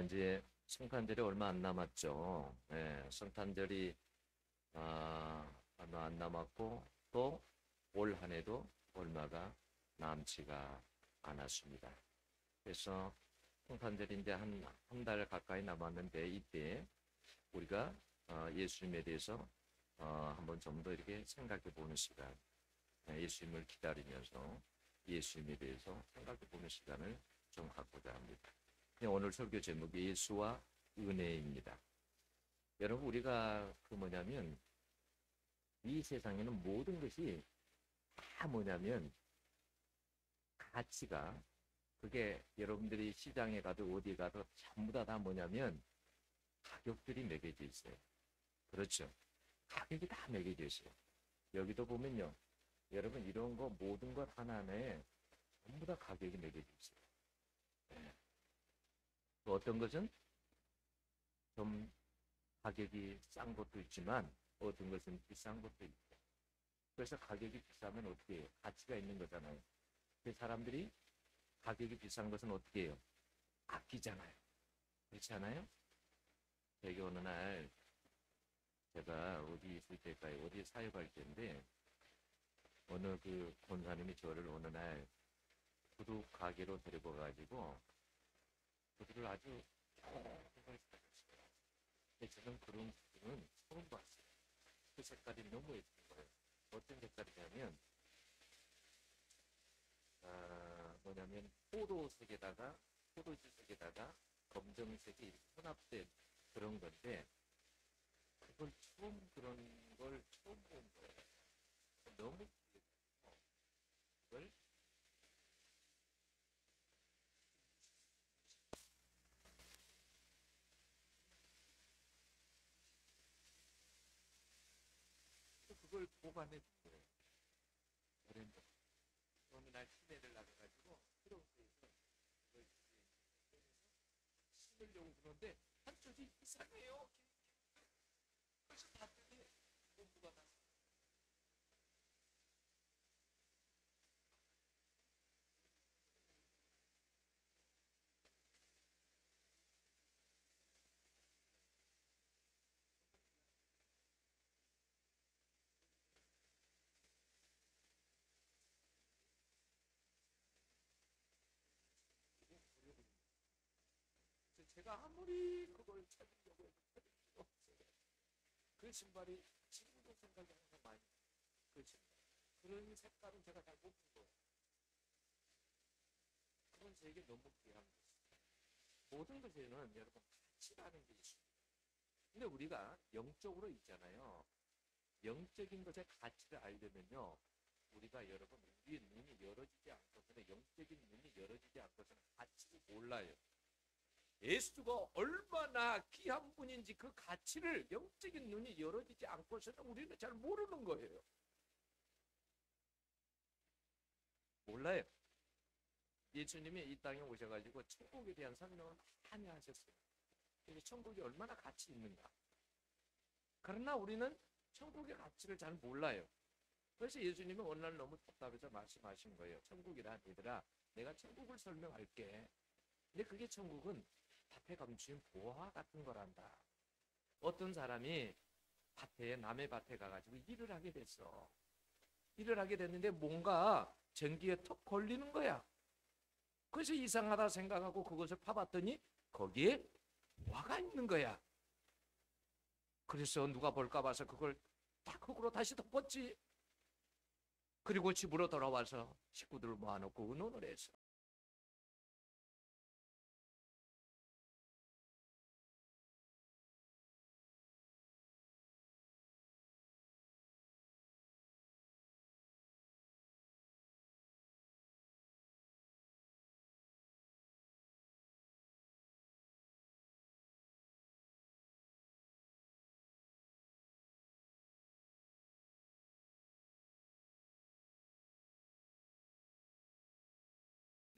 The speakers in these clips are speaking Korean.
이제 성탄절이 얼마 안 남았죠. 예, 성탄절이 얼마 안 남았고 또 올 한 해도 얼마가 남지가 않았습니다. 그래서 성탄절이 이제 한 달 가까이 남았는데 이때 우리가 예수님에 대해서 한번 좀 더 이렇게 생각해 보는 시간, 예수님을 기다리면서 예수님에 대해서 생각해 보는 시간을 좀 갖고자 합니다. 오늘 설교 제목이 예수와 은혜입니다. 여러분 우리가 뭐냐면 이 세상에는 모든 것이 다 뭐냐면 가치가 그게 여러분들이 시장에 가도 어디 가도 전부 다 뭐냐면 가격들이 매겨져 있어요. 그렇죠. 가격이 다 매겨져 있어요. 여기도 보면요. 여러분 이런 거 모든 것 하나에 전부 다 가격이 매겨져 있어요. 네. 또 어떤 것은 좀 가격이 싼 것도 있지만 어떤 것은 비싼 것도 있고 그래서 가격이 비싸면 어떻게 해요? 가치가 있는 거잖아요. 그 사람들이 가격이 비싼 것은 어떻게 해요? 아끼잖아요. 그렇지 않아요? 되게 어느 날 제가 어디 있을 때까지 어디 사역할 때인데 어느 그 권사님이 저를 어느 날 구두 가게로 데리고 가지고 구두를 아주 좋은 걸 사줬어요. 근데 저는 그런 구두는 처음 봤어요. 그 색깔이 너무 예쁜 거예요. 어떤 색깔이냐면 뭐냐면 포도주색에다가 검정색이 이렇게 혼합된 그런 건데 그걸 그런 걸 처음 본 거예요. 너무 그걸 보관해 둔 거예요. 그런데 어느 날 시내를 나가가지고 트렁크에서 그걸 신으려고 그러는데 한쪽이 이상해요. 그래서 봤더니 공부가 다 제가 아무리 그걸 찾으려고 해도 찾을 수가 없어요. 그 신발이 지금도 생각이 항상 많이 나요. 그 신발. 그런 색깔은 제가 잘 못 본 거예요. 그건 제게 너무 귀한 것이죠. 모든 것에는 여러분 가치라는 게 있습니다. 근데 우리가 영적으로 있잖아요. 영적인 것의 가치를 알려면요. 우리가 여러분 우리의 눈이 열어지지 않고서는 영적인 눈이 열어지지 않고서는 가치를 몰라요. 예수가 얼마나 귀한 분인지 그 가치를 영적인 눈이 열어지지 않고서는 우리는 잘 모르는 거예요. 몰라요. 예수님이 이 땅에 오셔가지고 천국에 대한 설명을 많이 하셨어요. 그래서 천국이 얼마나 가치 있는가. 그러나 우리는 천국의 가치를 잘 몰라요. 그래서 예수님은 어느 날 너무 답답해서 말씀하신 거예요. 천국이란 얘들아 내가 천국을 설명할게. 근데 그게 천국은 밭에 감추인 보화 같은 거란다. 어떤 사람이 남의 밭에 가가지고 일을 하게 됐어. 일을 하게 됐는데 뭔가 전기에 턱 걸리는 거야. 그래서 이상하다 생각하고 그것을 파봤더니 거기에 보화가 있는 거야. 그래서 누가 볼까 봐서 그걸 딱 흙으로 다시 덮었지. 그리고 집으로 돌아와서 식구들을 모아놓고 의논을 했어.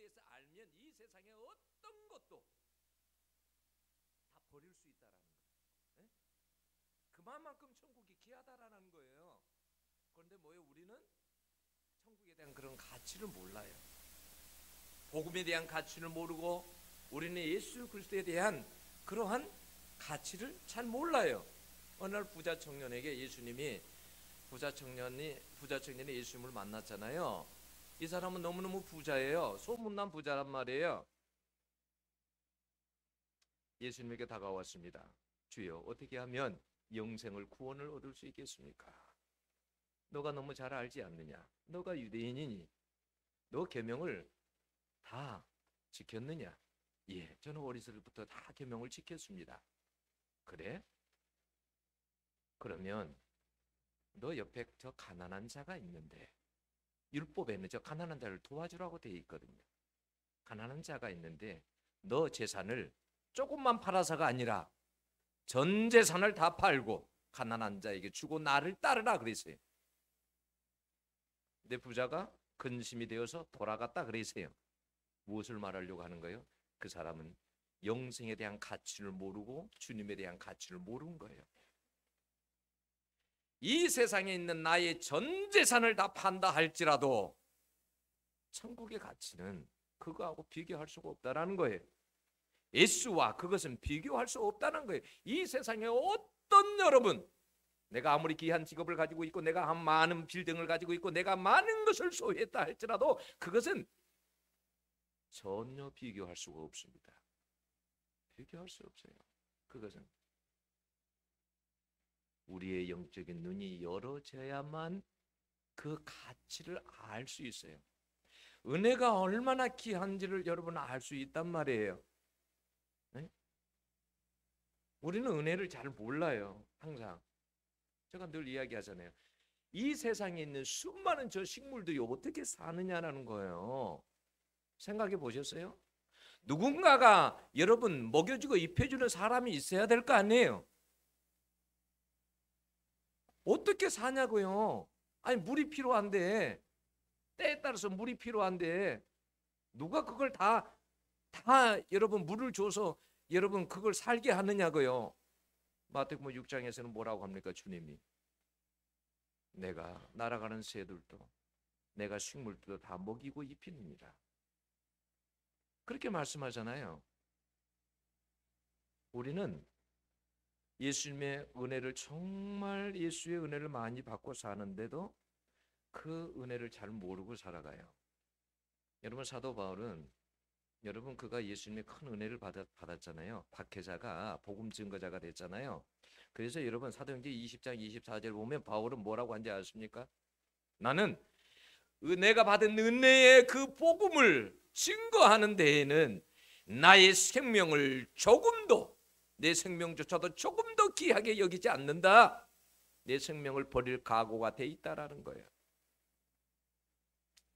대해서 알면 이 세상의 어떤 것도 다 버릴 수 있다라는 거예요. 예? 그만큼 천국이 귀하다라는 거예요. 그런데 뭐예요? 우리는 천국에 대한 그런 가치를 몰라요. 복음에 대한 가치를 모르고 우리는 예수 그리스도에 대한 그러한 가치를 잘 몰라요. 어느 날 부자 청년에게 예수님이 부자 청년이 예수님을 만났잖아요. 이 사람은 너무너무 부자예요. 소문난 부자란 말이에요. 예수님에게 다가왔습니다. 주여, 어떻게 하면 영생을 구원을 얻을 수 있겠습니까? 너가 너무 잘 알지 않느냐? 너가 유대인이니 너 계명을 다 지켰느냐? 예, 저는 어리석을부터 다 계명을 지켰습니다. 그래? 그러면 너 옆에 저 가난한 자가 있는데, 율법에는 저 가난한 자를 도와주라고 되어 있거든요. 가난한 자가 있는데 너 재산을 조금만 팔아서가 아니라 전 재산을 다 팔고 가난한 자에게 주고 나를 따르라 그랬어요. 내 부자가 근심이 되어서 돌아갔다 그랬어요. 무엇을 말하려고 하는 거예요? 그 사람은 영생에 대한 가치를 모르고 주님에 대한 가치를 모르는 거예요. 이 세상에 있는 나의 전 재산을 다 판다 할지라도 천국의 가치는 그거하고 비교할 수가 없다라는 거예요. 예수와 그것은 비교할 수 없다는 거예요. 이 세상에 어떤 여러분, 내가 아무리 귀한 직업을 가지고 있고 내가 많은 빌딩을 가지고 있고 내가 많은 것을 소유했다 할지라도 그것은 전혀 비교할 수가 없습니다. 비교할 수 없어요. 그것은 우리의 영적인 눈이 열어져야만 그 가치를 알 수 있어요. 은혜가 얼마나 귀한지를 여러분 알 수 있단 말이에요. 네? 우리는 은혜를 잘 몰라요. 항상 제가 늘 이야기하잖아요. 이 세상에 있는 수많은 저 식물들이 어떻게 사느냐라는 거예요. 생각해 보셨어요? 누군가가 여러분 먹여주고 입혀주는 사람이 있어야 될 거 아니에요. 어떻게 사냐고요? 아니 물이 필요한데, 때에 따라서 물이 필요한데 누가 그걸 다 여러분 물을 줘서 여러분 그걸 살게 하느냐고요. 마태복음 6장에서는 뭐라고 합니까? 주님이 내가 날아가는 새들도 내가 식물들도 다 먹이고 입히느니라 그렇게 말씀하잖아요. 우리는 예수님의 은혜를 정말 예수의 은혜를 많이 받고 사는데도 그 은혜를 잘 모르고 살아가요. 여러분 사도 바울은 여러분 그가 예수님의 큰 은혜를 받았잖아요. 박해자가 복음 증거자가 됐잖아요. 그래서 여러분 사도행전 20장 24절 보면 바울은 뭐라고 한지 아십니까? 나는 내가 받은 은혜의 그 복음을 증거하는 데에는 나의 생명을 조금도 내 생명조차도 조금도 귀하게 여기지 않는다. 내 생명을 버릴 각오가 돼 있다라는 거예요.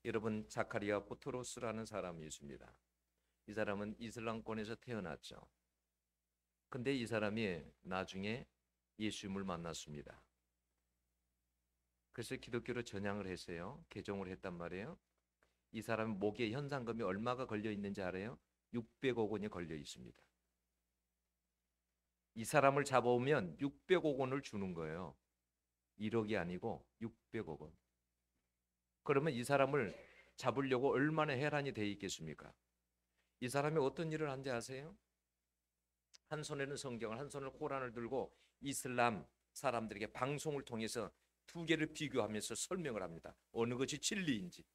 여러분 자카리아 보트로스라는 사람이 있습니다. 이 사람은 이슬람권에서 태어났죠. 근데 이 사람이 나중에 예수님을 만났습니다. 그래서 기독교로 전향을 했어요. 개종을 했단 말이에요. 이 사람 목에 현상금이 얼마가 걸려 있는지 알아요? 600억 원이 걸려 있습니다. 이 사람을 잡아오면 600억 원을 주는 거예요. 1억이 아니고 600억 원. 그러면 이 사람을 잡으려고 얼마나 해란이 돼 있겠습니까? 이 사람이 어떤 일을 한지 아세요? 한 손에는 성경을, 한 손을 코란을 들고 이슬람 사람들에게 방송을 통해서 두 개를 비교하면서 설명을 합니다. 어느 것이 진리인지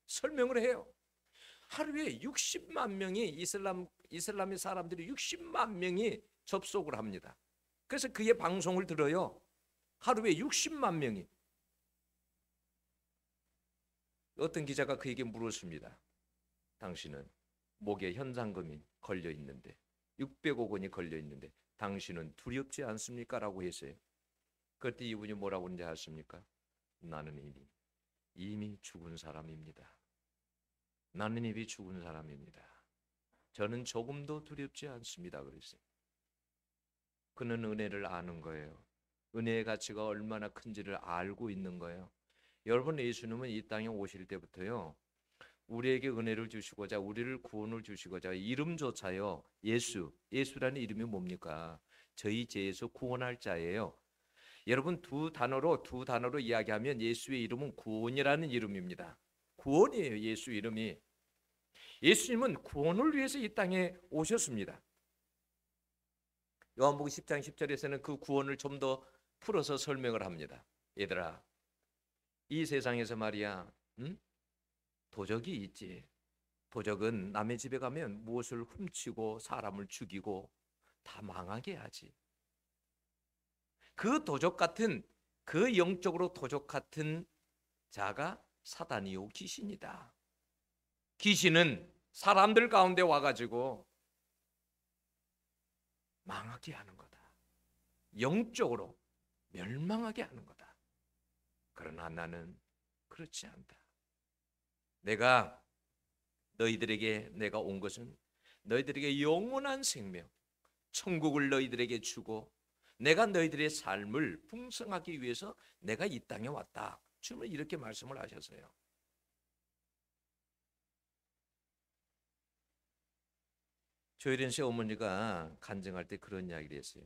설명을 해요. 하루에 60만 명이 이슬람의 사람들이 60만 명이 접속을 합니다. 그래서 그의 방송을 들어요. 하루에 60만 명이. 어떤 기자가 그에게 물었습니다. 당신은 목에 현상금이 걸려 있는데 600억 원이 걸려 있는데 당신은 두렵지 않습니까? 라고 했어요. 그때 이분이 뭐라고 하는지 아십니까? 나는 이미 죽은 사람입니다. 나는 이미 죽은 사람입니다. 저는 조금도 두렵지 않습니다. 그랬어요. 그는 은혜를 아는 거예요. 은혜의 가치가 얼마나 큰지를 알고 있는 거예요. 여러분 예수님은 이 땅에 오실 때부터요. 우리에게 은혜를 주시고자 우리를 구원을 주시고자 이름조차요. 예수라는 이름이 뭡니까? 저희 죄에서 구원할 자예요. 여러분 두 단어로 이야기하면 예수의 이름은 구원이라는 이름입니다. 구원이에요. 예수 이름이. 예수님은 구원을 위해서 이 땅에 오셨습니다. 요한복음 10장 10절에서는 그 구원을 좀 더 풀어서 설명을 합니다. 얘들아, 이 세상에서 말이야, 도적이 있지. 도적은 남의 집에 가면 무엇을 훔치고 사람을 죽이고 다 망하게 하지. 그 도적 같은, 그 영적으로 도적 같은 자가 사단이요 귀신이다. 귀신은 사람들 가운데 와가지고 망하게 하는 거다. 영적으로 멸망하게 하는 거다. 그러나 나는 그렇지 않다. 내가 온 것은 너희들에게 영원한 생명, 천국을 너희들에게 주고 내가 너희들의 삶을 풍성하기 위해서 내가 이 땅에 왔다. 주님은 이렇게 말씀을 하셨어요. 조혜련 씨 어머니가 간증할 때 그런 이야기를 했어요.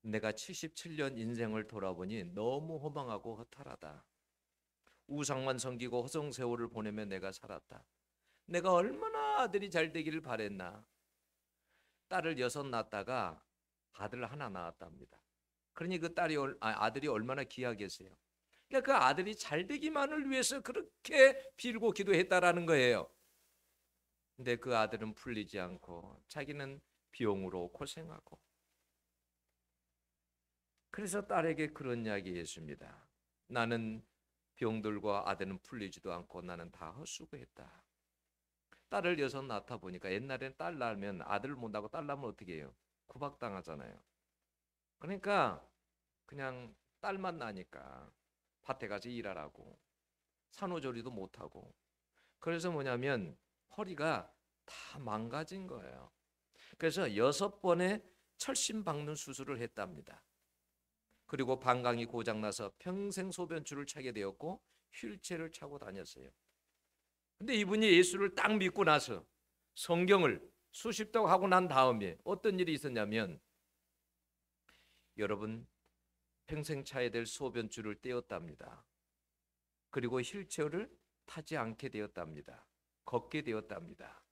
내가 77년 인생을 돌아보니 너무 허망하고 허탈하다. 우상만 섬기고 허송세월을 보내며 내가 살았다. 내가 얼마나 아들이 잘 되기를 바랬나. 딸을 6 낳았다가 아들 하나 낳았답니다. 그러니 그 아들이 얼마나 귀하겠어요. 그러니까 그 아들이 잘 되기만을 위해서 그렇게 빌고 기도했다라는 거예요. 근데 그 아들은 풀리지 않고 자기는 병으로 고생하고, 그래서 딸에게 그런 이야기 했습니다. 나는 병들고 아들은 풀리지도 않고 나는 다 헛수고했다. 딸을 6 낳다 보니까 옛날에는 딸 낳으면 아들 못 낳고 딸 낳으면 어떻게 해요? 구박당하잖아요. 그러니까 그냥 딸만 나니까 밭에 가서 일하라고, 산후조리도 못하고, 그래서 뭐냐면 허리가 다 망가진 거예요. 그래서 6번의 철심 박는 수술을 했답니다. 그리고 방광이 고장나서 평생 소변줄을 차게 되었고 휠체어를 차고 다녔어요. 근데 이분이 예수를 딱 믿고 나서 성경을 수십독 하고 난 다음에 어떤 일이 있었냐면, 여러분, 평생 차야 될 소변줄을 떼었답니다. 그리고 휠체어를 타지 않게 되었답니다. 걷게 되었답니다.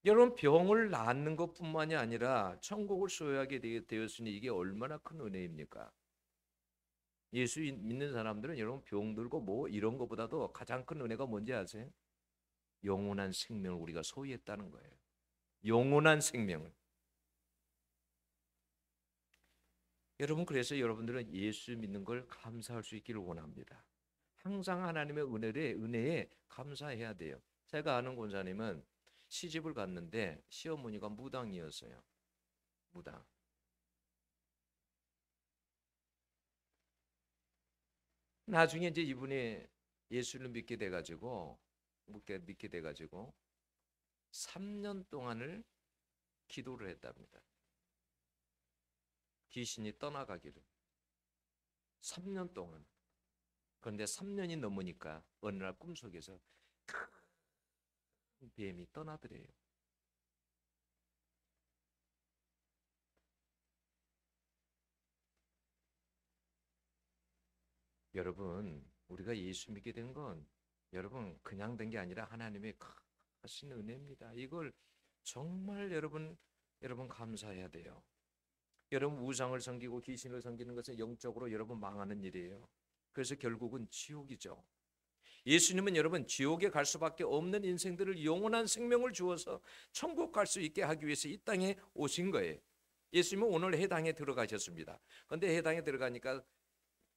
여러분, 병을 낫는 것뿐만이 아니라 천국을 소유하게 되었으니 이게 얼마나 큰 은혜입니까? 예수 믿는 사람들은 여러분 병 들고 뭐 이런 것보다도 가장 큰 은혜가 뭔지 아세요? 영원한 생명을 우리가 소유했다는 거예요. 영원한 생명을. 여러분, 그래서 여러분들은 예수 믿는 걸 감사할 수 있기를 원합니다. 항상 하나님의 은혜에 감사해야 돼요. 제가 아는 권사님은 시집을 갔는데 시어머니가 무당이었어요. 무당. 나중에 이제 이분이 예수를 믿게 돼가지고 3년 동안을 기도를 했답니다. 귀신이 떠나가기를. 3년 동안. 그런데 3년이 넘으니까 어느 날 꿈속에서 큰 뱀이 떠나더래요. 여러분, 우리가 예수 믿게 된 건 여러분 그냥 된 게 아니라 하나님의 크신 은혜입니다. 이걸 정말 여러분 감사해야 돼요. 여러분, 우상을 섬기고 귀신을 섬기는 것은 영적으로 여러분 망하는 일이에요. 그래서 결국은 지옥이죠. 예수님은 여러분 지옥에 갈 수밖에 없는 인생들을 영원한 생명을 주어서 천국 갈 수 있게 하기 위해서 이 땅에 오신 거예요. 예수님은 오늘 해당에 들어가셨습니다. 그런데 해당에 들어가니까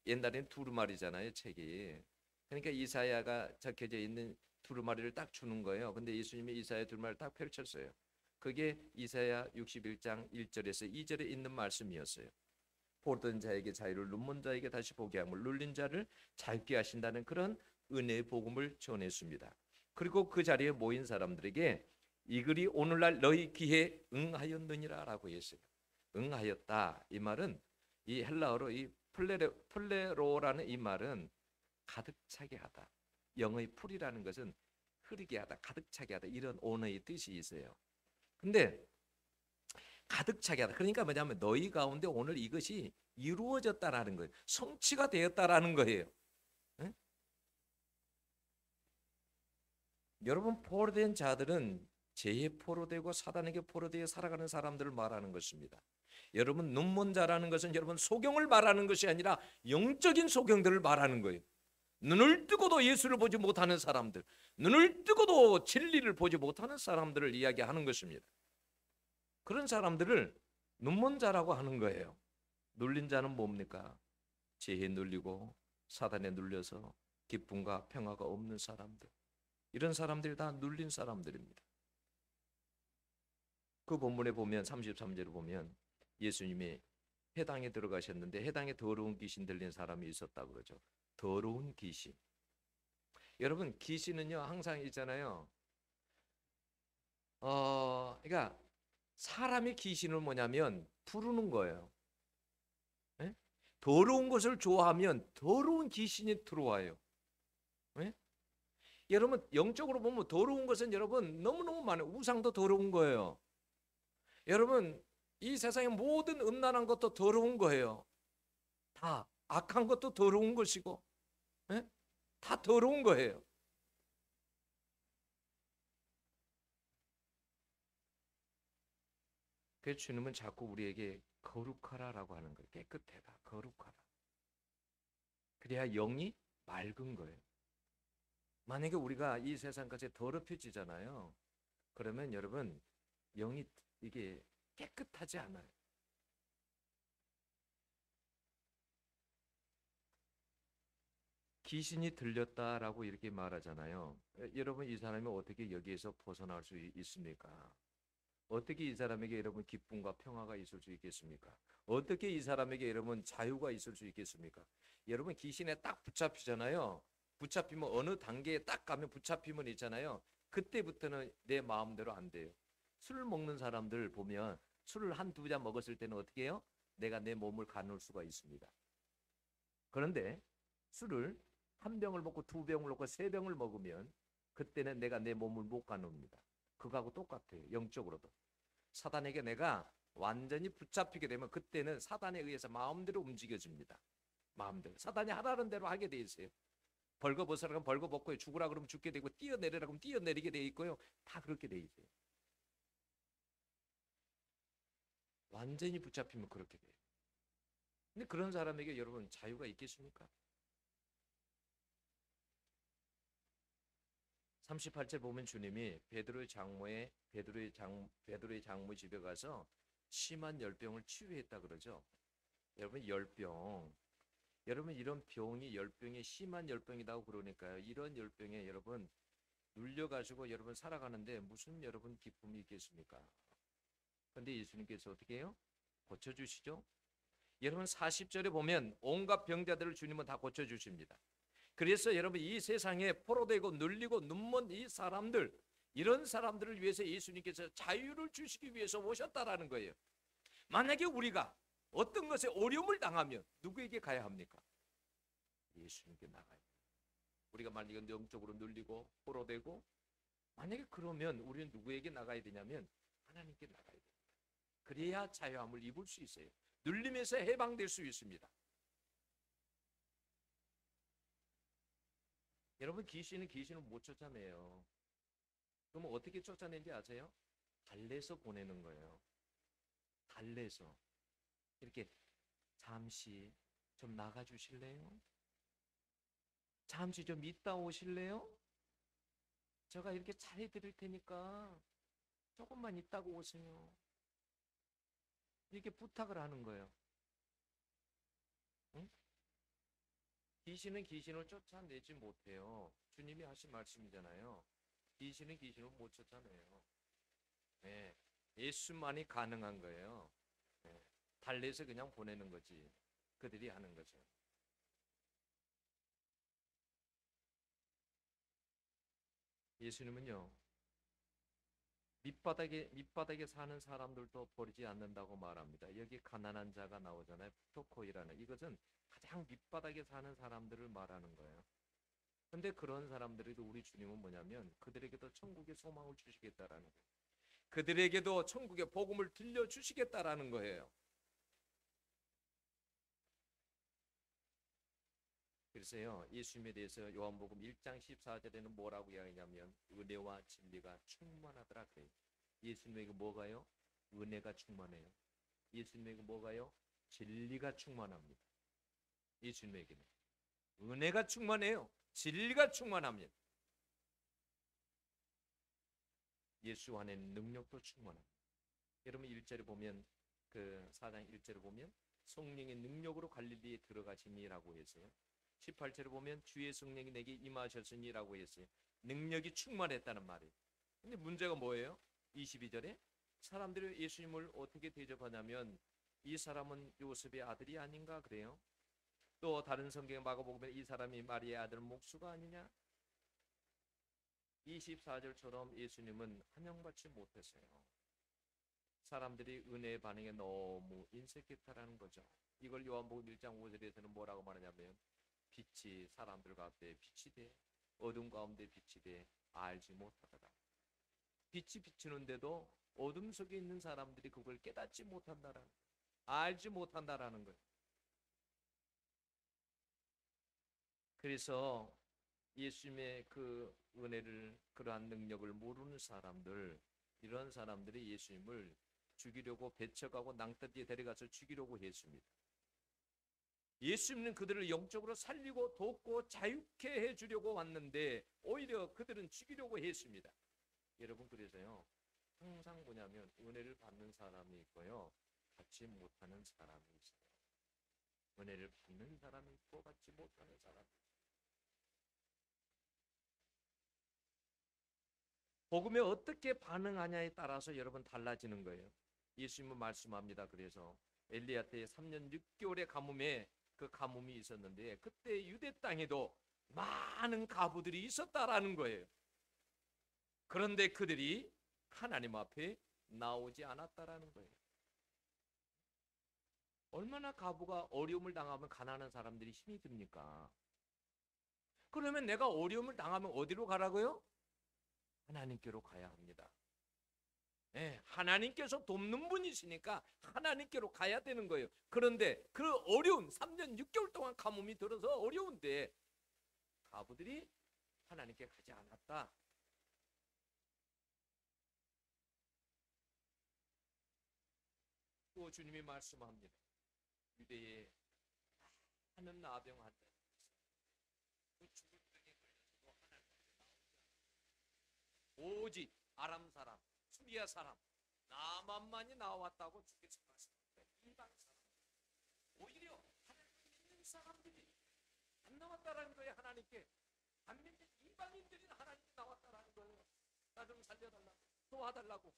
옛날에는 두루마리잖아요, 책이. 그러니까 이사야가 적혀져 있는 두루마리를 딱 주는 거예요. 근데 예수님이 이사야 두루마리를 딱 펼쳤어요. 그게 이사야 61장 1절에서 2절에 있는 말씀이었어요. 보던 자에게 자유를, 눈먼 자에게 다시 보게 함을, 눌린 자를 자유케 하신다는 그런 은혜의 복음을 전했습니다. 그리고 그 자리에 모인 사람들에게 이 글이 오늘날 너희 귀에 응하였느니라 라고 했어요. 응하였다, 이 말은 이 헬라어로 이 플레로라는 이 말은 가득 차게 하다. 영어의 풀이라는 것은 흐르게 하다, 가득 차게 하다, 이런 언어의 뜻이 있어요. 근데 가득 차게 하다, 그러니까 뭐냐면 너희 가운데 오늘 이것이 이루어졌다라는 거예요. 성취가 되었다라는 거예요. 응? 여러분, 포로된 자들은 죄에 포로되고 사단에게 포로되어 살아가는 사람들을 말하는 것입니다. 여러분, 눈먼 자라는 것은 여러분 소경을 말하는 것이 아니라 영적인 소경들을 말하는 거예요. 눈을 뜨고도 예수를 보지 못하는 사람들, 눈을 뜨고도 진리를 보지 못하는 사람들을 이야기하는 것입니다. 그런 사람들을 눈먼 자라고 하는 거예요. 눌린 자는 뭡니까? 죄에 눌리고 사단에 눌려서 기쁨과 평화가 없는 사람들, 이런 사람들이 다 눌린 사람들입니다. 그 본문에 보면 33절에 보면 예수님이 회당에 들어가셨는데 회당에 더러운 귀신 들린 사람이 있었다 그러죠. 더러운 귀신. 여러분, 귀신은요 항상 있잖아요. 그러니까 사람이 귀신을 뭐냐면 부르는 거예요. 예? 더러운 것을 좋아하면 더러운 귀신이 들어와요. 예? 여러분, 영적으로 보면 더러운 것은 여러분 너무너무 많아요. 우상도 더러운 거예요. 여러분, 이 세상의 모든 음란한 것도 더러운 거예요. 다 악한 것도 더러운 것이고, 예? 다 더러운 거예요. 그래서 주님은 자꾸 우리에게 거룩하라라고 하는 거예요. 깨끗해라, 거룩하라. 그래야 영이 맑은 거예요. 만약에 우리가 이 세상까지 더럽혀지잖아요. 그러면 여러분, 영이 이게 깨끗하지 않아요. 귀신이 들렸다라고 이렇게 말하잖아요. 여러분, 이 사람이 어떻게 여기에서 벗어날 수 있습니까? 어떻게 이 사람에게 여러분 기쁨과 평화가 있을 수 있겠습니까? 어떻게 이 사람에게 여러분 자유가 있을 수 있겠습니까? 여러분, 귀신에 딱 붙잡히잖아요. 붙잡히면 어느 단계에 딱 가면 붙잡히면 있잖아요. 그때부터는 내 마음대로 안 돼요. 술 먹는 사람들 보면 술을 한두 잔 먹었을 때는 어떻게 해요? 내가 내 몸을 가눌 수가 있습니다. 그런데 술을 한 병을 먹고 두 병을 먹고 세 병을 먹으면 그때는 내가 내 몸을 못 가눕니다. 그거하고 똑같아요. 영적으로도. 사단에게 내가 완전히 붙잡히게 되면 그때는 사단에 의해서 마음대로 움직여집니다. 마음대로. 사단이 하라는 대로 하게 돼 있어요. 벌거벗으라고 하면 벌거벗고, 죽으라 그러면 죽게 되고, 뛰어내리라고 하면 뛰어내리게 돼 있고요. 다 그렇게 돼 있어요. 완전히 붙잡히면 그렇게 돼요. 근데 그런 사람에게 여러분 자유가 있겠습니까? 38절 보면 주님이 베드로의 장모 집에 가서 심한 열병을 치유했다 그러죠. 여러분, 열병. 여러분, 이런 병이 열병이 심한 열병이라고 그러니까요. 이런 열병에 여러분 눌려가지고 여러분 살아가는데 무슨 여러분 기쁨이 있겠습니까? 그런데 예수님께서 어떻게 해요? 고쳐주시죠. 여러분, 40절에 보면 온갖 병자들을 주님은 다 고쳐주십니다. 그래서 여러분, 이 세상에 포로되고 눌리고 눈먼 이 사람들, 이런 사람들을 위해서 예수님께서 자유를 주시기 위해서 오셨다라는 거예요. 만약에 우리가 어떤 것에 어려움을 당하면 누구에게 가야 합니까? 예수님께 나가야 돼요. 우리가 만약에 영적으로 눌리고 포로되고, 만약에 그러면 우리는 누구에게 나가야 되냐면 하나님께 나가야 됩니다. 그래야 자유함을 입을 수 있어요. 눌림에서 해방될 수 있습니다. 여러분, 귀신은 못 쫓아내요. 그러면 어떻게 쫓아내는지 아세요? 달래서 보내는 거예요. 달래서. 이렇게 잠시 좀 나가 주실래요? 잠시 좀 있다 오실래요? 제가 이렇게 잘해 드릴 테니까 조금만 있다고 오세요. 이렇게 부탁을 하는 거예요. 응? 귀신은 귀신을 쫓아내지 못해요. 주님이 하신 말씀이잖아요. 귀신은 귀신을 못 쫓아내요. 네. 예수만이 가능한 거예요. 네. 달래서 그냥 보내는 거지. 그들이 하는 거죠. 예수님은요, 밑바닥에 사는 사람들도 버리지 않는다고 말합니다. 여기 가난한 자가 나오잖아요. 푸토코이라는, 이것은 가장 밑바닥에 사는 사람들을 말하는 거예요. 근데 그런 사람들에도 우리 주님은 뭐냐면 그들에게도 천국의 소망을 주시겠다라는 거예요. 그들에게도 천국의 복음을 들려주시겠다라는 거예요. 그래서요, 예수님에 대해서 요한복음 1장 14절에는 뭐라고 이야기하냐면 은혜와 진리가 충만하더라 그래요. 예수님에게 뭐가요? 은혜가 충만해요. 예수님에게 뭐가요? 진리가 충만합니다. 예수님에게는 은혜가 충만해요. 진리가 충만합니다. 예수 안에 능력도 충만합니다. 여러분 1절에 보면 그 4장 1절에 보면 성령의 능력으로 갈릴리에 들어가시니라고 했어요. 18절에 보면 주의 성령이 내게 임하셨으니라고 했어요. 능력이 충만했다는 말이에요. 근데 문제가 뭐예요? 22절에 사람들이 예수님을 어떻게 대접하냐면 이 사람은 요셉의 아들이 아닌가 그래요. 또 다른 성경 마가복음에 이 사람이 마리아의 아들 목수가 아니냐. 24절처럼 예수님은 환영받지 못했어요. 사람들이 은혜의 반응에 너무 인색했다라는 거죠. 이걸 요한복음 1장 5절에서는 뭐라고 말하냐면 빛이 사람들 가운데 빛이 돼 어둠 가운데 빛이 돼 알지 못하더라. 빛이 비추는데도 어둠 속에 있는 사람들이 그걸 깨닫지 못한다라는 거예요. 알지 못한다라는 거예요. 그래서 예수님의 그 은혜를 그러한 능력을 모르는 사람들 이런 사람들이 예수님을 죽이려고 배척하고 낭떠러지에 데려가서 죽이려고 했습니다. 예수님은 그들을 영적으로 살리고 돕고 자유케 해주려고 왔는데 오히려 그들은 죽이려고 했습니다. 여러분 그래서요 항상 뭐냐면 은혜를 받는 사람이 있고요 받지 못하는 사람이 있어요. 은혜를 받는 사람이 있고 받지 못하는 사람이 있어요. 복음에 어떻게 반응하냐에 따라서 여러분 달라지는 거예요. 예수님은 말씀합니다. 그래서 엘리야 때의 3년 6개월의 가뭄에 그 가뭄이 있었는데 그때 유대 땅에도 많은 과부들이 있었다라는 거예요. 그런데 그들이 하나님 앞에 나오지 않았다라는 거예요. 얼마나 과부가 어려움을 당하면 가난한 사람들이 힘이 듭니까? 그러면 내가 어려움을 당하면 어디로 가라고요? 하나님께로 가야 합니다. 네, 하나님께서 돕는 분이시니까 하나님께로 가야 되는 거예요. 그런데 그 어려운 3년 6개월 동안 가뭄이 들어서 어려운데 과부들이 하나님께 가지 않았다. 또 주님이 말씀합니다. 유대에 많은 나병 환자 그 죽을 병에 걸려서도 하나님 오직 아람 사람, 수리아 사람 나만만이 나왔다고 주께서 말씀합니다. 일반 사람 오히려 하나님 믿는 사람들이 안 나왔다라는 거예요. 하나님께 안 믿는 이방인들이 하나님께 나왔다라는 거예요. 나 좀 살려달라고 도와달라고.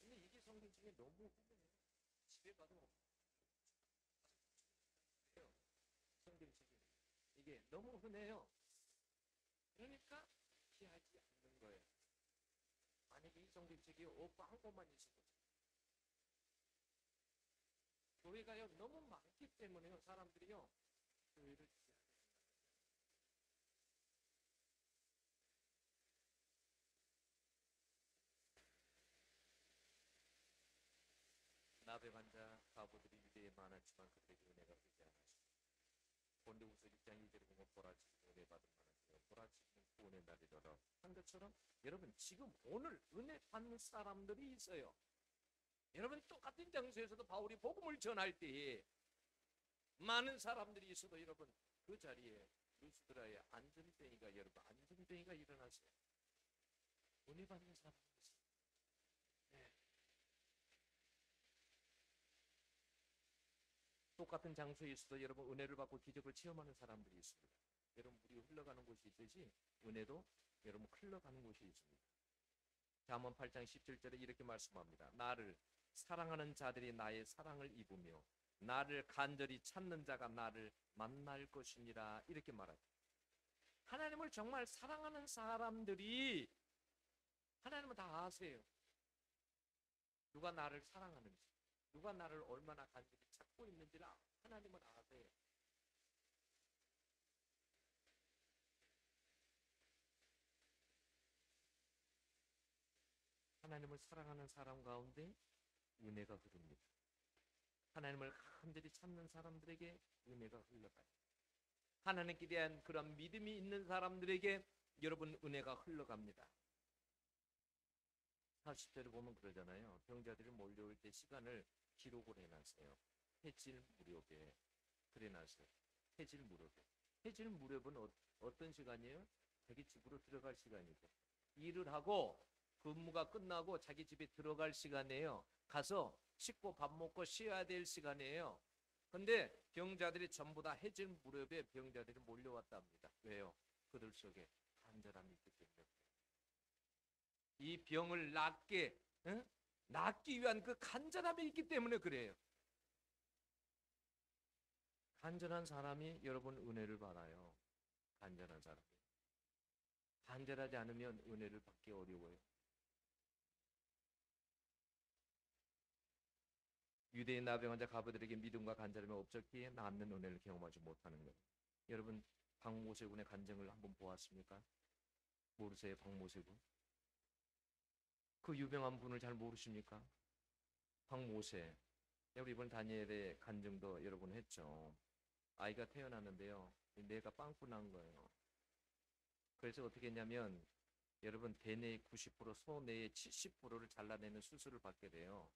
근데 이게 성경 중에 너무 흔해요. 집에 가도 성경책이 이게 너무 흔해요. 그러니까 피하지 않는 거예요. 만약에 이 성경책이 한 권만 있어도 교회가요 너무 많기 때문에요 사람들이요 교회를 피하게 된다. 나병 환자 과부들이 유대에 많았지만 그들에게 은혜가 되지 않았습니다. 본데후서 6장 2절에 보면 보라지기는 은혜 받은 많았어요. 보라지기는 구원의 날이더라 한 것처럼 여러분 지금 오늘 은혜 받는 사람들이 있어요. 여러분 똑같은 장소에서도 바울이 복음을 전할 때에 많은 사람들이 있어도 여러분 그 자리에 루스드라의 안전뱅이가 여러분 안전뱅이가 일어났어요. 은혜 받는 사람이 있어요. 네. 똑같은 장소에 있어도 여러분 은혜를 받고 기적을 체험하는 사람들이 있습니다. 여러분 물이 흘러가는 곳이 있듯이 은혜도 여러분 흘러가는 곳이 있습니다. 잠언 8장 17절에 이렇게 말씀합니다. 나를 사랑하는 자들이 나의 사랑을 입으며 나를 간절히 찾는 자가 나를 만날 것이니라 이렇게 말합니다. 하나님을 정말 사랑하는 사람들이 하나님은 다 아세요. 누가 나를 사랑하는지, 누가 나를 얼마나 간절히 찾고 있는지를 하나님은 아세요. 하나님을 사랑하는 사람 가운데 은혜가 흐릅니다. 하나님을 간절히 찾는 사람들에게 은혜가 흘러가요. 하나님께 대한 그런 믿음이 있는 사람들에게 여러분 은혜가 흘러갑니다. 40절에 보면 그러잖아요. 병자들이 몰려올 때 시간을 기록을 해놨어요. 해질 무렵에 그래놨어요. 해질 무렵에. 해질 무렵은 어떤 시간이에요? 자기 집으로 들어갈 시간이죠. 일을 하고 근무가 끝나고 자기 집에 들어갈 시간이에요. 가서 씻고 밥 먹고 쉬어야 될 시간이에요. 근데 병자들이 전부 다 해질 무렵에 병자들이 몰려왔답니다. 왜요? 그들 속에 간절함이 있기 때문에. 이 병을 낫게 낫기 위한 그 간절함이 있기 때문에 그래요. 간절한 사람이 여러분 은혜를 받아요. 간절한 사람이. 간절하지 않으면 은혜를 받기 어려워요. 유대인 나병 환자 가부들에게 믿음과 간절함이 없었기에 낫는 은혜를 경험하지 못하는 거예요. 여러분 박모세군의 간증을 한번 보았습니까? 모르세요? 박모세군? 그 유명한 분을 잘 모르십니까? 박모세. 여러분 이번 다니엘의 간증도 여러분 했죠. 아이가 태어났는데요. 뇌가 빵꾸 난 거예요. 그래서 어떻게 했냐면 여러분 대뇌의 90%, 소뇌의 70%를 잘라내는 수술을 받게 돼요.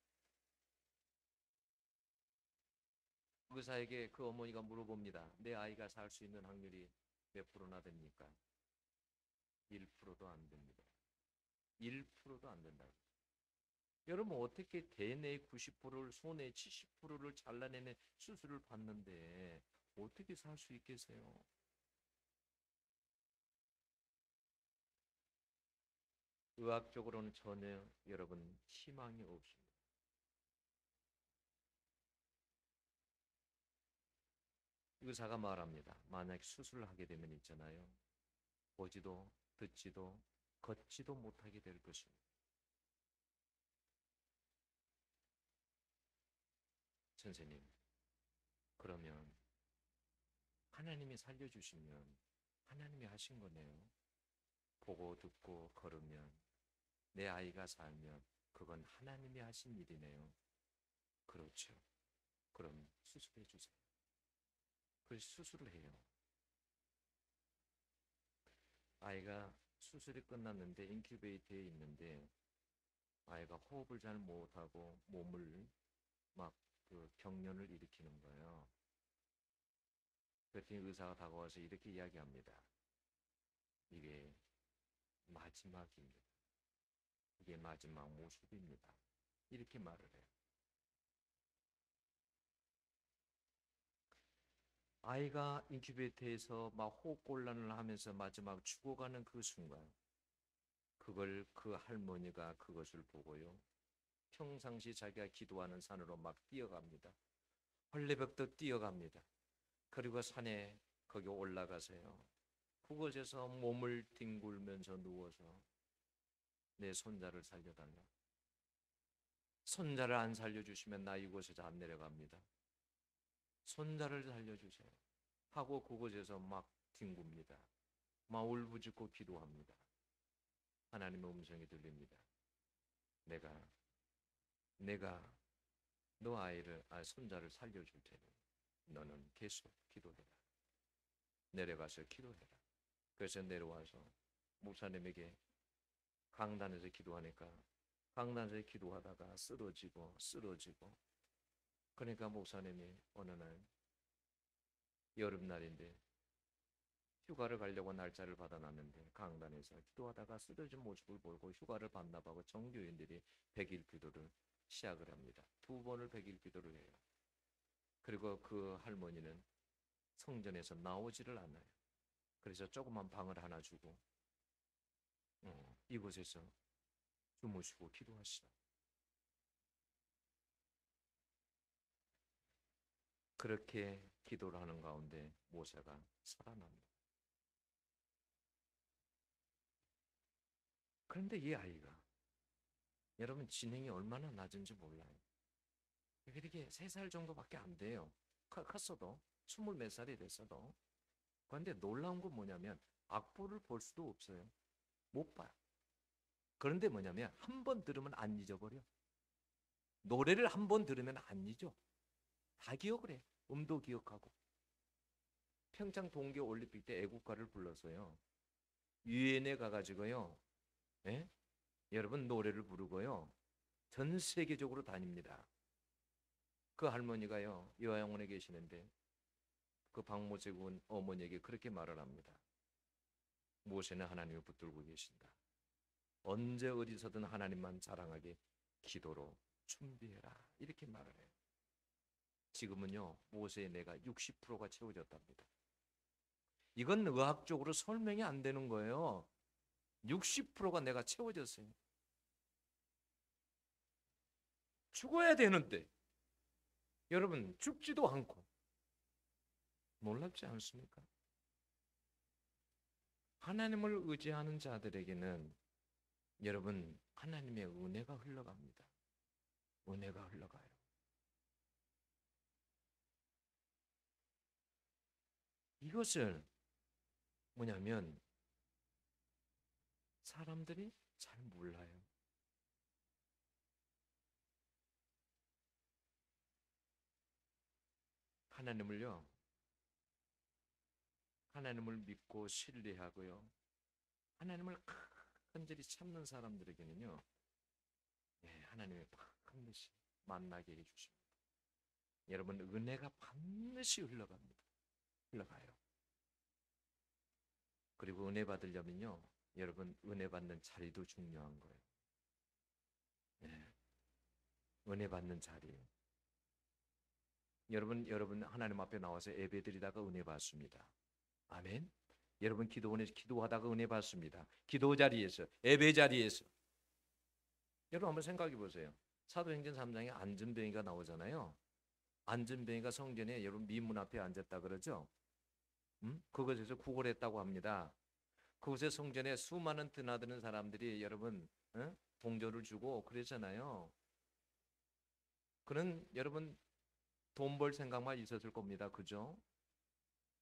의사에게 그 어머니가 물어봅니다. 내 아이가 살 수 있는 확률이 몇 프로나 됩니까? 1%도 안 됩니다. 1%도 안 된다고. 여러분 어떻게 대뇌의 90%를 소뇌의 70%를 잘라내는 수술을 받는데 어떻게 살 수 있겠어요? 의학적으로는 전혀 여러분 희망이 없습니다. 의사가 말합니다. 만약 수술을 하게 되면 있잖아요. 보지도 듣지도 걷지도 못하게 될 것입니다. 선생님, 그러면 하나님이 살려주시면 하나님이 하신 거네요. 보고 듣고 걸으면 내 아이가 살면 그건 하나님이 하신 일이네요. 그렇죠. 그럼 수술해 주세요. 그래서 수술을 해요. 아이가 수술이 끝났는데 인큐베이터에 있는데 아이가 호흡을 잘 못하고 몸을 막 그 경련을 일으키는 거예요. 그랬더니 의사가 다가와서 이렇게 이야기합니다. 이게 마지막입니다. 이게 마지막 모습입니다. 이렇게 말을 해요. 아이가 인큐베이터에서 막 호흡곤란을 하면서 마지막 죽어가는 그 순간 그걸 그 할머니가 그것을 보고요. 평상시 자기가 기도하는 산으로 막 뛰어갑니다. 헐레벽도 뛰어갑니다. 그리고 산에 거기 올라가세요. 그곳에서 몸을 뒹굴면서 누워서 내 손자를 살려달라. 손자를 안 살려주시면 나 이곳에서 안 내려갑니다. 손자를 살려주세요. 하고 그곳에서 막 뒹굽니다. 막 울부짖고 기도합니다. 하나님의 음성이 들립니다. 내가 너 손자를 살려줄 테니 너는 계속 기도해라. 내려가서 기도해라. 그래서 내려와서 목사님에게 강단에서 기도하니까 강단에서 기도하다가 쓰러지고 그러니까 목사님이 어느 날 여름날인데 휴가를 가려고 날짜를 받아놨는데 강단에서 기도하다가 쓰러진 모습을 보고 휴가를 반납하고 정교인들이 100일 기도를 시작을 합니다. 2번을 100일 기도를 해요. 그리고 그 할머니는 성전에서 나오지를 않아요. 그래서 조그만 방을 하나 주고 이곳에서 주무시고 기도하시라. 그렇게 기도를 하는 가운데 모세가 살아납니다. 그런데 이 아이가 여러분 지능이 얼마나 낮은지 몰라요. 이렇게 3살 정도밖에 안 돼요. 컸어도 20몇 살이 됐어도. 그런데 놀라운 건 뭐냐면 악보를 볼 수도 없어요. 못 봐요. 그런데 뭐냐면 한 번 들으면 안 잊어버려. 노래를 한 번 들으면 안 잊어. 다 기억을 해. 음도 기억하고. 평창 동계올림픽 때 애국가를 불러서요. 유엔에 가가지고요. 예? 여러분 노래를 부르고요. 전 세계적으로 다닙니다. 그 할머니가요. 요양원에 계시는데 그 박모세 군 어머니에게 그렇게 말을 합니다. 모세는 하나님을 붙들고 계신다. 언제 어디서든 하나님만 자랑하게 기도로 준비해라. 이렇게 말을 해요. 지금은요. 모세의 뇌가 60%가 채워졌답니다. 이건 의학적으로 설명이 안 되는 거예요. 60%가 뇌가 채워졌어요. 죽어야 되는데 여러분 죽지도 않고 놀랍지 않습니까? 하나님을 의지하는 자들에게는 여러분 하나님의 은혜가 흘러갑니다. 은혜가 흘러가요. 이것을 뭐냐면 사람들이 잘 몰라요. 하나님을 믿고 신뢰하고요. 하나님을 간절히 참는 사람들에게는요. 하나님의 반드시 만나게 해주십니다. 여러분 은혜가 반드시 흘러갑니다. 흘러가요. 그리고 은혜 받으려면요. 여러분 은혜 받는 자리도 중요한 거예요. 은혜 받는 자리. 여러분 하나님 앞에 나와서 예배드리다가 은혜 받습니다. 아멘. 여러분 기도원에서 기도하다가 은혜 받습니다. 기도 자리에서, 예배 자리에서. 여러분 한번 생각해 보세요. 사도행전 3장에 안전뱅이가 나오잖아요. 안전뱅이가 성전에 여러분 미문 앞에 앉았다 그러죠. 그것에서 구걸했다고 합니다. 그곳에 성전에 수많은 드나드는 사람들이 여러분 동조를 주고 그랬잖아요. 그는 여러분 돈 벌 생각만 있었을 겁니다. 그죠?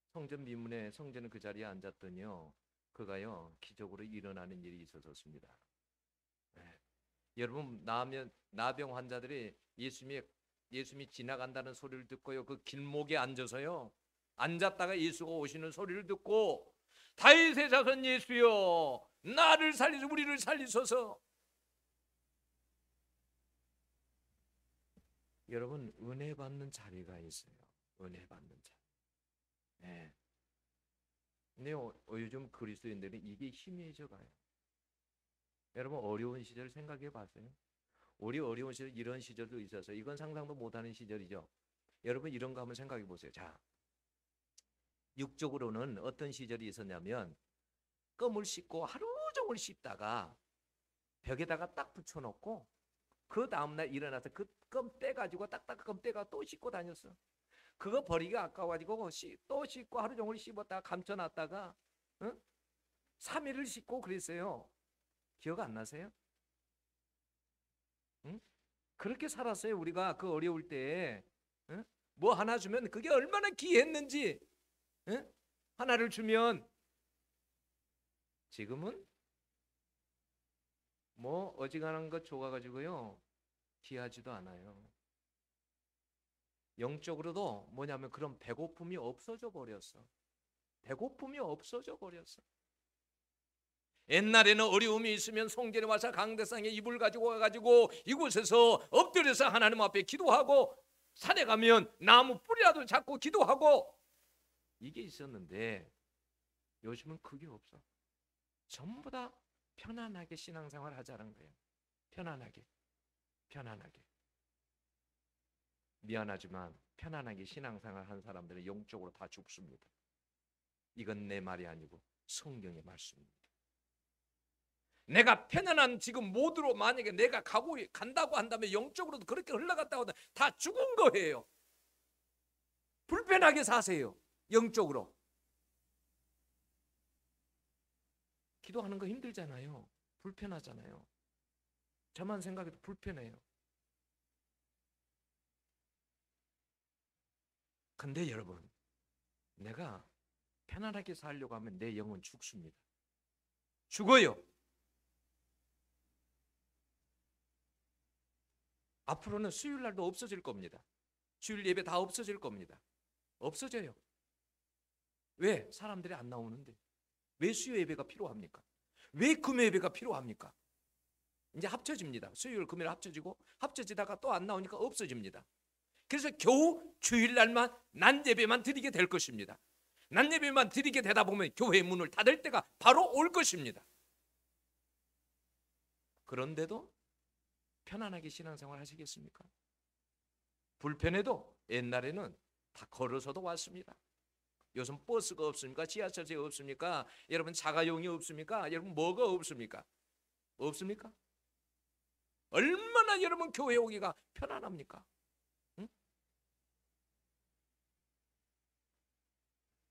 성전 미문에 성전은 그 자리에 앉았더니요. 그가요 기적으로 일어나는 일이 있었습니다. 여러분 나병 환자들이 예수님이 지나간다는 소리를 듣고요. 그 길목에 앉아서요. 앉았다가 예수가 오시는 소리를 듣고 다윗의 자손 예수여 나를 살리소서 우리를 살리소서. 여러분 은혜 받는 자리가 있어요. 은혜 받는 자리. 근데 요즘 그리스도인들은 이게 희미해져 가요. 여러분 어려운 시절 생각해 봤어요? 우리 어려운 시절 이런 시절도 있었어요. 이건 상상도 못하는 시절이죠. 여러분 이런 거 한번 생각해 보세요. 자, 육적으로는 어떤 시절이 있었냐면 껌을 씹고 하루 종일 씹다가 벽에다가 딱 붙여놓고 그 다음날 일어나서 그 껌 떼가지고 딱딱 껌 떼가 또 씹고 다녔어. 그거 버리기가 아까워가지고 또 씹고 하루 종일 씹었다가 감춰놨다가 3일을 씹고 그랬어요. 기억 안 나세요? 응? 그렇게 살았어요. 우리가 그 어려울 때 뭐 하나 주면 그게 얼마나 귀했는지 하나를 주면 지금은 뭐 어지간한 것 줘가지고요 귀하지도 않아요. 영적으로도 뭐냐면 그런 배고픔이 없어져 버렸어. 배고픔이 없어져 버렸어. 옛날에는 어려움이 있으면 성전에 와서 강대상에 이불 가지고 와가지고 이곳에서 엎드려서 하나님 앞에 기도하고 산에 가면 나무 뿌리라도 잡고 기도하고 이게 있었는데 요즘은 그게 없어. 전부 다 편안하게 신앙생활 하자는 거예요. 편안하게. 미안하지만 편안하게 신앙생활 하는 사람들은 영적으로 다 죽습니다. 이건 내 말이 아니고 성경의 말씀입니다. 내가 편안한 지금 모드로 만약에 내가 간다고 한다면 영적으로도 그렇게 흘러갔다고 하면 다 죽은 거예요. 불편하게 사세요. 영적으로. 기도하는 거 힘들잖아요. 불편하잖아요. 저만 생각해도 불편해요. 근데 여러분, 내가 편안하게 살려고 하면 내 영은 죽습니다. 죽어요. 앞으로는 수요일 날도 없어질 겁니다. 주일 예배 다 없어질 겁니다. 없어져요. 왜? 사람들이 안 나오는데. 왜 수요 예배가 필요합니까? 왜 금요 예배가 필요합니까? 이제 합쳐집니다. 수요일 금요일 합쳐지고 합쳐지다가 또 안 나오니까 없어집니다. 그래서 겨우 주일날만 낮 예배만 드리게 될 것입니다. 낮 예배만 드리게 되다 보면 교회 문을 닫을 때가 바로 올 것입니다. 그런데도 편안하게 신앙생활 하시겠습니까? 불편해도 옛날에는 다 걸어서도 왔습니다. 요즘 버스가 없습니까? 지하철이 없습니까? 여러분 자가용이 없습니까? 여러분 뭐가 없습니까? 없습니까? 얼마나 여러분 교회 오기가 편안합니까? 응?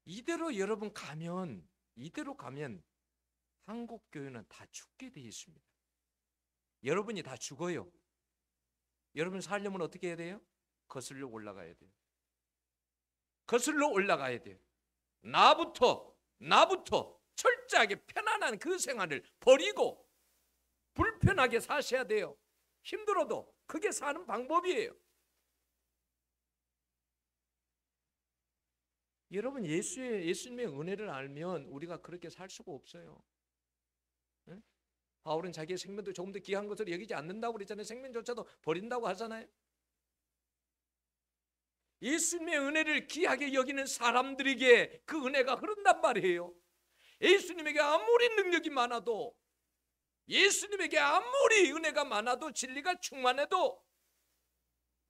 이대로 여러분 가면 한국 교회는 다 죽게 되어 있습니다. 여러분이 다 죽어요. 여러분 살려면 어떻게 해야 돼요? 거슬러 올라가야 돼요. 거슬러 올라가야 돼요. 나부터 철저하게 편안한 그 생활을 버리고 불편하게 사셔야 돼요. 힘들어도 그게 사는 방법이에요. 여러분 예수님의 은혜를 알면 우리가 그렇게 살 수가 없어요. 응? 바울은 자기의 생명도 조금 더 귀한 것을 여기지 않는다고 그랬잖아요. 생명조차도 버린다고 하잖아요. 예수님의 은혜를 귀하게 여기는 사람들에게 그 은혜가 흐른단 말이에요. 예수님에게 아무리 능력이 많아도, 예수님에게 아무리 은혜가 많아도, 진리가 충만해도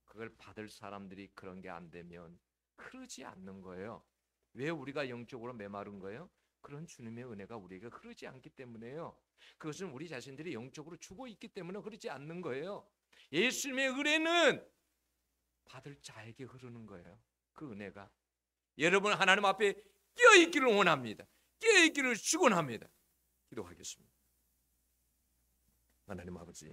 그걸 받을 사람들이 그런 게 안 되면 흐르지 않는 거예요. 왜 우리가 영적으로 메마른 거예요? 그런 주님의 은혜가 우리에게 흐르지 않기 때문에요. 그것은 우리 자신들이 영적으로 죽어 있기 때문에 흐르지 않는 거예요. 예수님의 은혜는 받을 자에게 흐르는 거예요. 그 은혜가. 여러분 하나님 앞에 깨어있기를 원합니다. 깨어있기를 축원합니다. 기도하겠습니다. 하나님 아버지,